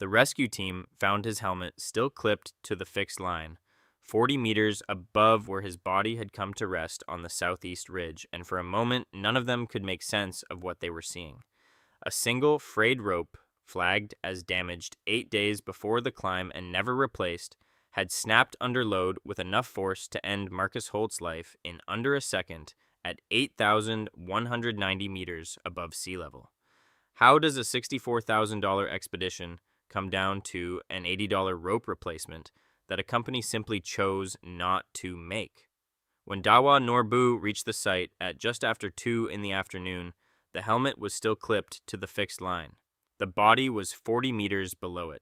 The rescue team found his helmet still clipped to the fixed line, 40 meters above where his body had come to rest on the southeast ridge, and for a moment none of them could make sense of what they were seeing. A single frayed rope, flagged as damaged 8 days before the climb and never replaced, had snapped under load with enough force to end Marcus Holt's life in under a second at 8,190 meters above sea level. How does a $64,000 expedition come down to an $80 rope replacement that a company simply chose not to make? When Dawa Norbu reached the site at just after 2 in the afternoon, the helmet was still clipped to the fixed line. The body was 40 meters below it.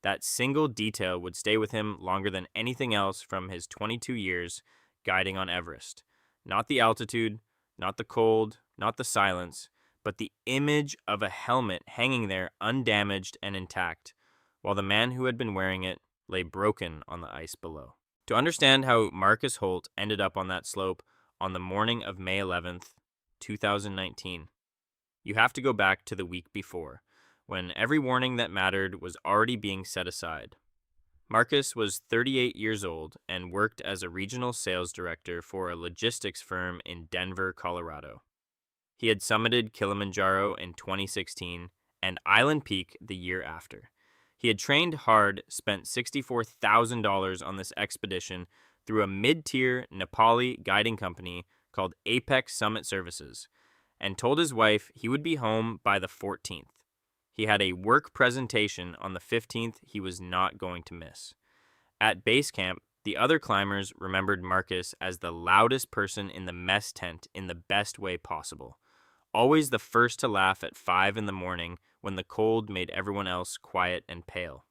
That single detail would stay with him longer than anything else from his 22 years guiding on Everest. Not the altitude, not the cold, not the silence, but the image of a helmet hanging there undamaged and intact, while the man who had been wearing it lay broken on the ice below. To understand how Marcus Holt ended up on that slope on the morning of May 11th, 2019, you have to go back to the week before, when every warning that mattered was already being set aside. Marcus was 38 years old and worked as a regional sales director for a logistics firm in Denver, Colorado. He had summited Kilimanjaro in 2016 and Island Peak the year after. He had trained hard, spent $64,000 on this expedition through a mid-tier Nepali guiding company called Apex Summit Services, and told his wife he would be home by the 14th. He had a work presentation on the 15th he was not going to miss. At base camp, the other climbers remembered Marcus as the loudest person in the mess tent in the best way possible. Always the first to laugh at 5 in the morning when the cold made everyone else quiet and pale.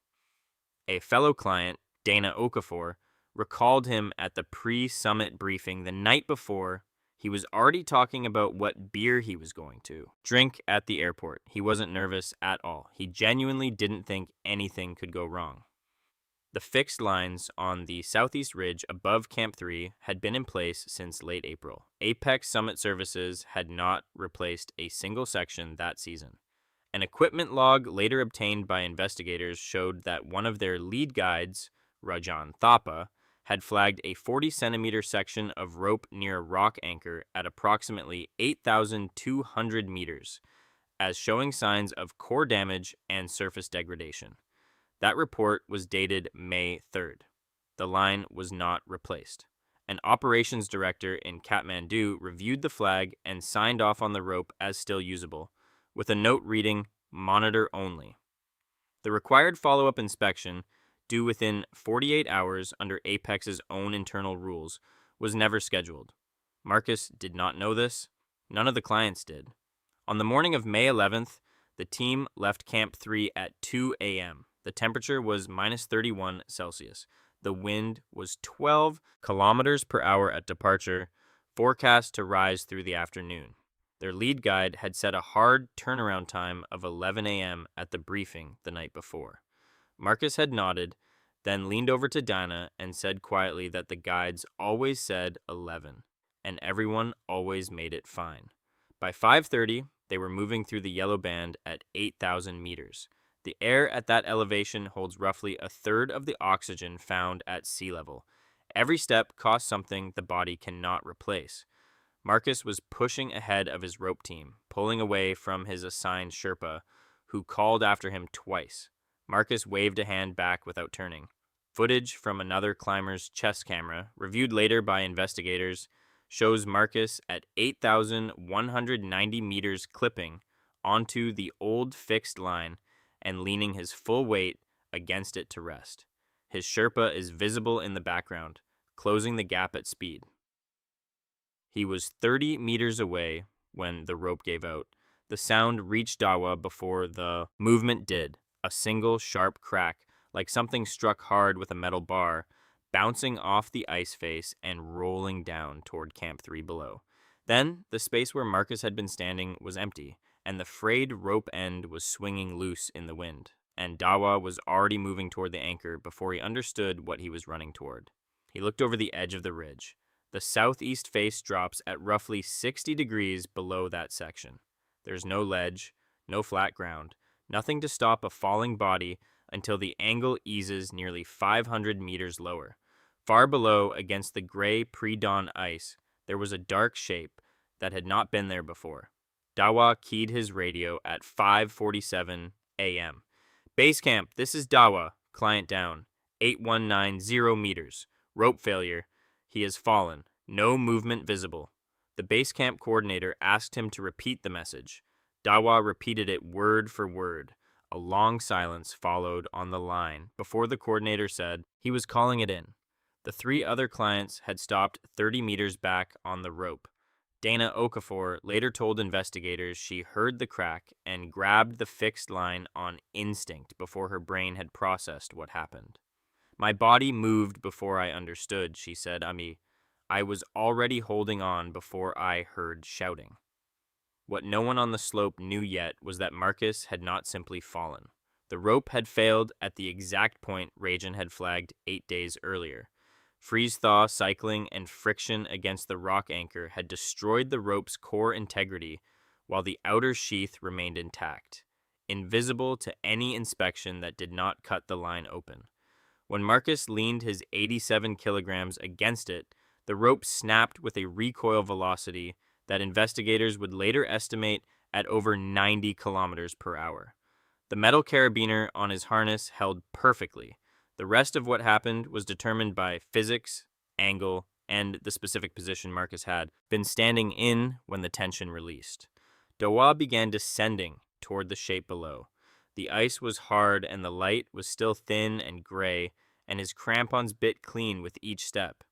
A fellow client, Dana Okafor, recalled him at the pre-summit briefing the night before. He was already talking about what beer he was going to drink at the airport. He wasn't nervous at all. He genuinely didn't think anything could go wrong. The fixed lines on the southeast ridge above Camp 3 had been in place since late April. Apex Summit Services had not replaced a single section that season. An equipment log later obtained by investigators showed that one of their lead guides, Rajan Thapa, had flagged a 40-centimeter section of rope near a rock anchor at approximately 8,200 meters, as showing signs of core damage and surface degradation. That report was dated May 3rd. The line was not replaced. An operations director in Kathmandu reviewed the flag and signed off on the rope as still usable, with a note reading, "Monitor only." The required follow-up inspection, due within 48 hours under Apex's own internal rules, was never scheduled. Marcus did not know this. None of the clients did. On the morning of May 11th, the team left Camp 3 at 2 a.m. The temperature was minus 31 Celsius. The wind was 12 kilometers per hour at departure, forecast to rise through the afternoon. Their lead guide had set a hard turnaround time of 11 a.m. at the briefing the night before. Marcus had nodded, then leaned over to Dana and said quietly that the guides always said 11, and everyone always made it fine. By 5:30, they were moving through the yellow band at 8,000 meters. The air at that elevation holds roughly a third of the oxygen found at sea level. Every step costs something the body cannot replace. Marcus was pushing ahead of his rope team, pulling away from his assigned Sherpa, who called after him twice. Marcus waved a hand back without turning. Footage from another climber's chest camera, reviewed later by investigators, shows Marcus at 8,190 meters clipping onto the old fixed line and leaning his full weight against it to rest. His Sherpa is visible in the background, closing the gap at speed. He was 30 meters away when the rope gave out. The sound reached Dawa before the movement did, a single sharp crack, like something struck hard with a metal bar, bouncing off the ice face and rolling down toward Camp 3 below. Then, the space where Marcus had been standing was empty, and the frayed rope end was swinging loose in the wind, and Dawa was already moving toward the anchor before he understood what he was running toward. He looked over the edge of the ridge. The southeast face drops at roughly 60 degrees below that section. There's no ledge, no flat ground, nothing to stop a falling body until the angle eases nearly 500 meters lower. Far below, against the gray pre-dawn ice, there was a dark shape that had not been there before. Dawa keyed his radio at 5:47 a.m. Base camp, this is Dawa. Client down. 8190 meters. Rope failure. He has fallen. No movement visible. The base camp coordinator asked him to repeat the message. Dawa repeated it word for word. A long silence followed on the line before the coordinator said he was calling it in. The three other clients had stopped 30 meters back on the rope. Dana Okafor later told investigators she heard the crack and grabbed the fixed line on instinct before her brain had processed what happened. My body moved before I understood, she said. I was already holding on before I heard shouting. What no one on the slope knew yet was that Marcus had not simply fallen. The rope had failed at the exact point Rajan had flagged 8 days earlier. Freeze-thaw cycling and friction against the rock anchor had destroyed the rope's core integrity, while the outer sheath remained intact, invisible to any inspection that did not cut the line open. When Marcus leaned his 87 kilograms against it, the rope snapped with a recoil velocity that investigators would later estimate at over 90 kilometers per hour. The metal carabiner on his harness held perfectly. The rest of what happened was determined by physics, angle, and the specific position Marcus had been standing in when the tension released. Dawa began descending toward the shape below. The ice was hard and the light was still thin and gray, and his crampons bit clean with each step.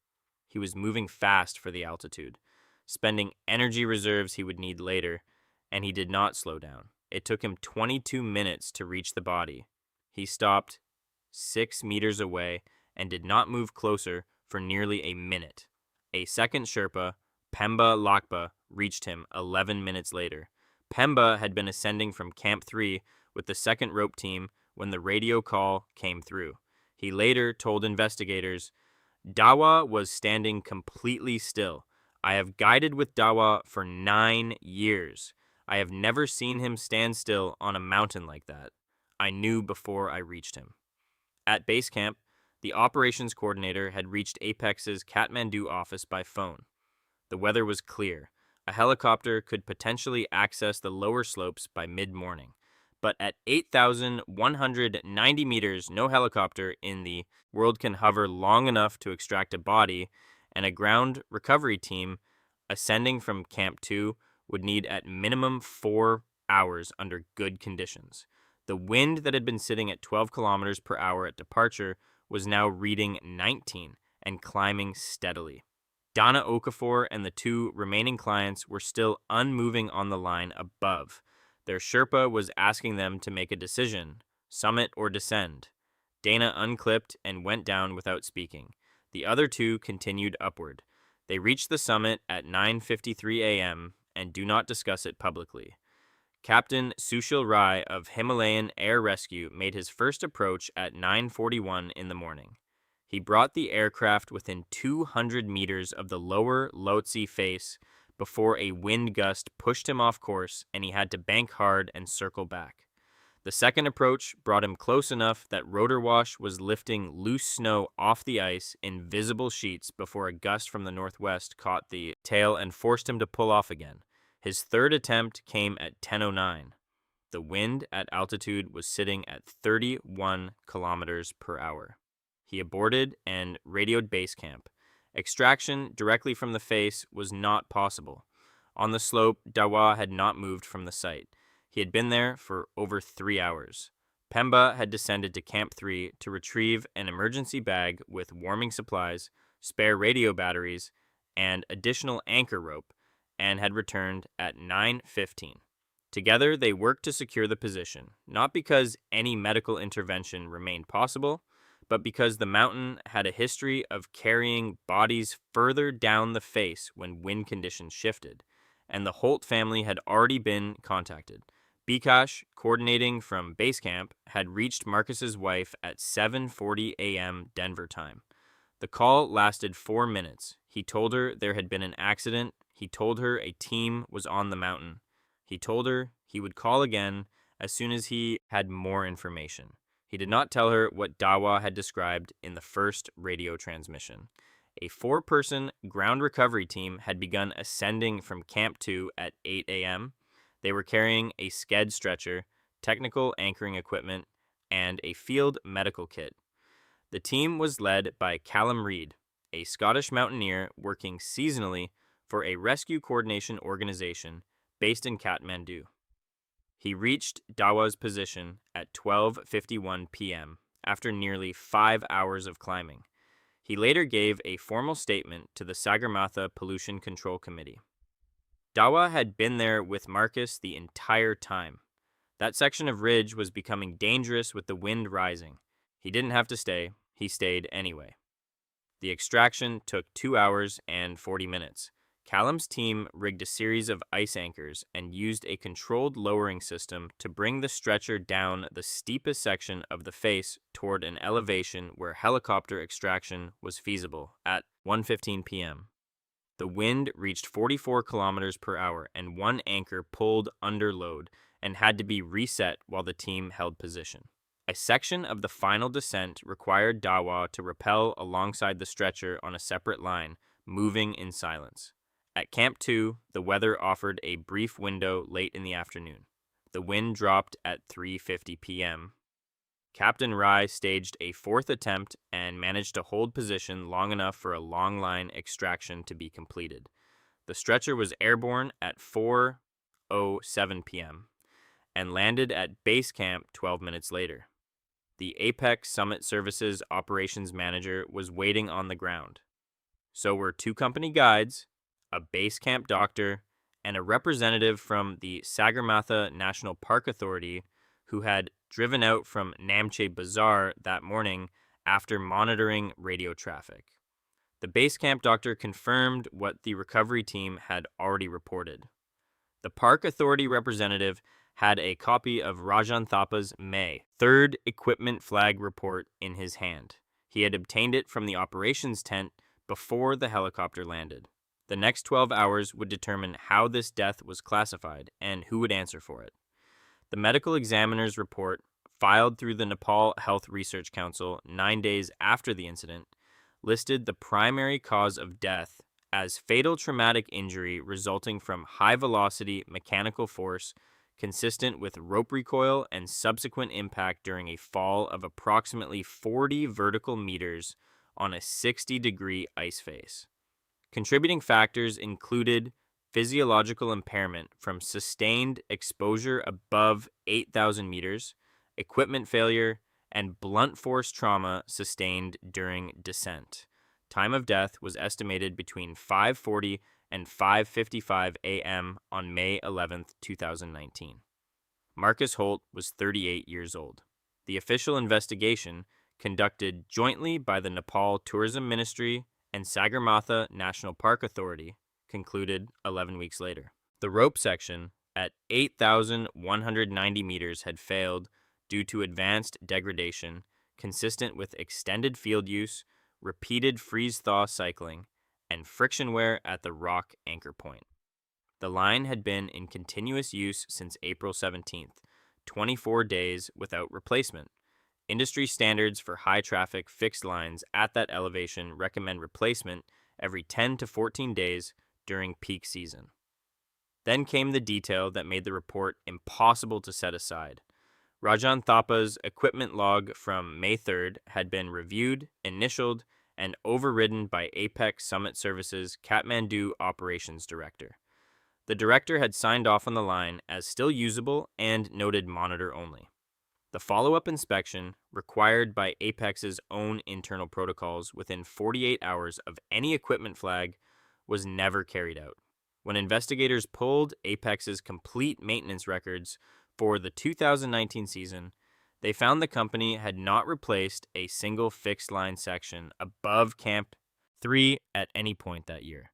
He was moving fast for the altitude, spending energy reserves he would need later, and he did not slow down. It took him 22 minutes to reach the body. He stopped 6 meters away and did not move closer for nearly a minute. A second Sherpa, Pemba Lakpa, reached him 11 minutes later. Pemba had been ascending from Camp 3 with the second rope team when the radio call came through. He later told investigators, Dawa was standing completely still. I have guided with Dawa for 9 years. I have never seen him stand still on a mountain like that. I knew before I reached him. At base camp, the operations coordinator had reached Apex's Kathmandu office by phone. The weather was clear. A helicopter could potentially access the lower slopes by mid-morning. But at 8,190 meters, no helicopter in the world can hover long enough to extract a body, and a ground recovery team ascending from Camp 2 would need at minimum 4 hours under good conditions. The wind that had been sitting at 12 kilometers per hour at departure was now reading 19 and climbing steadily. Dana Okafor and the two remaining clients were still unmoving on the line above. Their Sherpa was asking them to make a decision, summit or descend. Dana unclipped and went down without speaking. The other two continued upward. They reached the summit at 9:53 a.m. and do not discuss it publicly. Captain Sushil Rai of Himalayan Air Rescue made his first approach at 9:41 in the morning. He brought the aircraft within 200 meters of the lower Lhotse face before a wind gust pushed him off course and he had to bank hard and circle back. The second approach brought him close enough that rotor wash was lifting loose snow off the ice in visible sheets before a gust from the northwest caught the tail and forced him to pull off again. His third attempt came at 10:09. The wind at altitude was sitting at 31 kilometers per hour. He aborted and radioed base camp. Extraction directly from the face was not possible. On the slope, Dawa had not moved from the site. He had been there for over 3 hours. Pemba had descended to Camp 3 to retrieve an emergency bag with warming supplies, spare radio batteries, and additional anchor rope, and had returned at 9:15. Together, they worked to secure the position, not because any medical intervention remained possible, but because the mountain had a history of carrying bodies further down the face when wind conditions shifted, and the Holt family had already been contacted. Bikash, coordinating from base camp, had reached Marcus's wife at 7:40 a.m. Denver time. The call lasted 4 minutes. He told her there had been an accident. He told her a team was on the mountain. He told her he would call again as soon as he had more information. He did not tell her what Dawa had described in the first radio transmission. A 4-person ground recovery team had begun ascending from Camp 2 at 8 a.m. They were carrying a sked stretcher, technical anchoring equipment, and a field medical kit. The team was led by Callum Reid, a Scottish mountaineer working seasonally for a rescue coordination organization based in Kathmandu. He reached Dawa's position at 12:51 p.m. after nearly 5 hours of climbing. He later gave a formal statement to the Sagarmatha Pollution Control Committee. Dawa had been there with Marcus the entire time. That section of ridge was becoming dangerous with the wind rising. He didn't have to stay. He stayed anyway. The extraction took 2 hours and 40 minutes. Callum's team rigged a series of ice anchors and used a controlled lowering system to bring the stretcher down the steepest section of the face toward an elevation where helicopter extraction was feasible at 1:15 p.m. The wind reached 44 kilometers per hour and one anchor pulled under load and had to be reset while the team held position. A section of the final descent required Dawa to rappel alongside the stretcher on a separate line, moving in silence. At Camp 2, the weather offered a brief window late in the afternoon. The wind dropped at 3:50 p.m. Captain Rai staged a 4th attempt and managed to hold position long enough for a long line extraction to be completed. The stretcher was airborne at 4:07 p.m. and landed at base camp 12 minutes later. The Apex Summit Services operations manager was waiting on the ground. So were 2 company guides, a base camp doctor, and a representative from the Sagarmatha National Park Authority who had driven out from Namche Bazaar that morning after monitoring radio traffic. The base camp doctor confirmed what the recovery team had already reported. The Park Authority representative had a copy of Rajan Thapa's May 3rd equipment flag report in his hand. He had obtained it from the operations tent before the helicopter landed. The next 12 hours would determine how this death was classified and who would answer for it. The medical examiner's report, filed through the Nepal Health Research Council 9 days after the incident, listed the primary cause of death as fatal traumatic injury resulting from high-velocity mechanical force consistent with rope recoil and subsequent impact during a fall of approximately 40 vertical meters on a 60-degree ice face. Contributing factors included physiological impairment from sustained exposure above 8,000 meters, equipment failure, and blunt force trauma sustained during descent. Time of death was estimated between 5:40 and 5:55 a.m. on May 11, 2019. Marcus Holt was 38 years old. The official investigation, conducted jointly by the Nepal Tourism Ministry and Sagarmatha National Park Authority, concluded 11 weeks later. The rope section at 8,190 meters had failed due to advanced degradation consistent with extended field use, repeated freeze-thaw cycling, and friction wear at the rock anchor point. The line had been in continuous use since April 17th, 24 days without replacement. Industry standards for high-traffic fixed lines at that elevation recommend replacement every 10 to 14 days during peak season. Then came the detail that made the report impossible to set aside. Rajan Thapa's equipment log from May 3rd had been reviewed, initialed, and overridden by Apex Summit Services Kathmandu Operations Director. The director had signed off on the line as still usable and noted monitor only. The follow-up inspection, required by Apex's own internal protocols within 48 hours of any equipment flag, was never carried out. When investigators pulled Apex's complete maintenance records for the 2019 season, they found the company had not replaced a single fixed line section above Camp 3 at any point that year.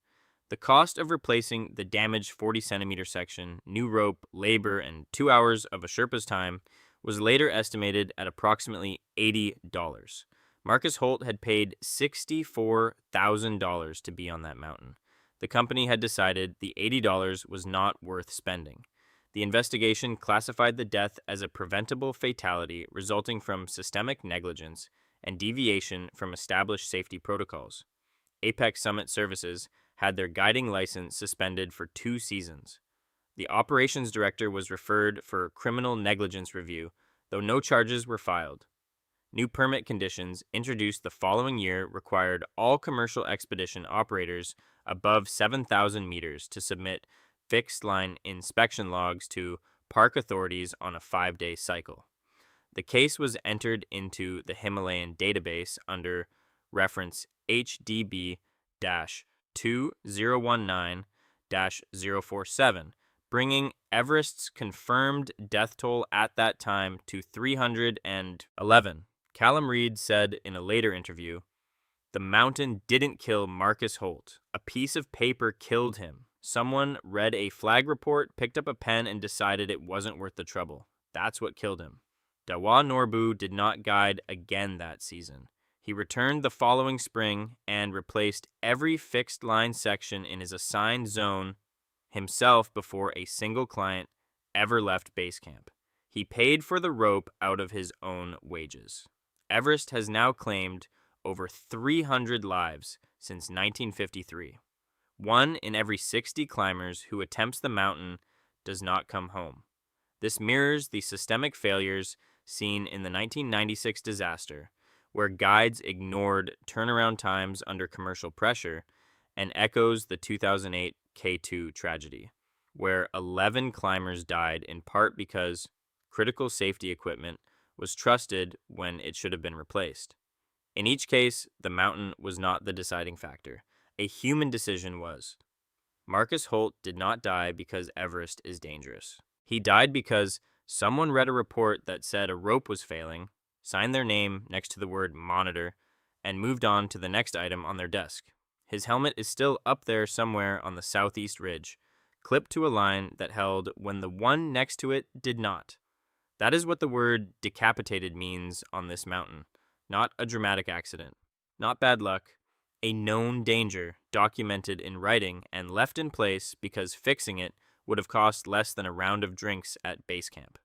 The cost of replacing the damaged 40-centimeter section, new rope, labor, and 2 hours of a Sherpa's time was later estimated at approximately $80. Marcus Holt had paid $64,000 to be on that mountain. The company had decided the $80 was not worth spending. The investigation classified the death as a preventable fatality resulting from systemic negligence and deviation from established safety protocols. Apex Summit Services had their guiding license suspended for 2 seasons. The operations director was referred for criminal negligence review, though no charges were filed. New permit conditions introduced the following year required all commercial expedition operators above 7,000 meters to submit fixed-line inspection logs to park authorities on a 5-day cycle. The case was entered into the Himalayan database under reference HDB-2019-047, bringing Everest's confirmed death toll at that time to 311. Callum Reed said in a later interview, "The mountain didn't kill Marcus Holt. A piece of paper killed him. Someone read a flag report, picked up a pen, and decided it wasn't worth the trouble. That's what killed him." Dawa Norbu did not guide again that season. He returned the following spring and replaced every fixed line section in his assigned zone himself before a single client ever left base camp. He paid for the rope out of his own wages. Everest has now claimed over 300 lives since 1953. 1 in every 60 climbers who attempts the mountain does not come home. This mirrors the systemic failures seen in the 1996 disaster, where guides ignored turnaround times under commercial pressure, and echoes the 2008 K2 tragedy, where 11 climbers died in part because critical safety equipment was trusted when it should have been replaced. In each case, the mountain was not the deciding factor. A human decision was. Marcus Holt did not die because Everest is dangerous. He died because someone read a report that said a rope was failing, signed their name next to the word monitor, and moved on to the next item on their desk. His helmet is still up there somewhere on the southeast ridge, clipped to a line that held when the one next to it did not. That is what the word decapitated means on this mountain. Not a dramatic accident. Not bad luck. A known danger documented in writing and left in place because fixing it would have cost less than a round of drinks at base camp.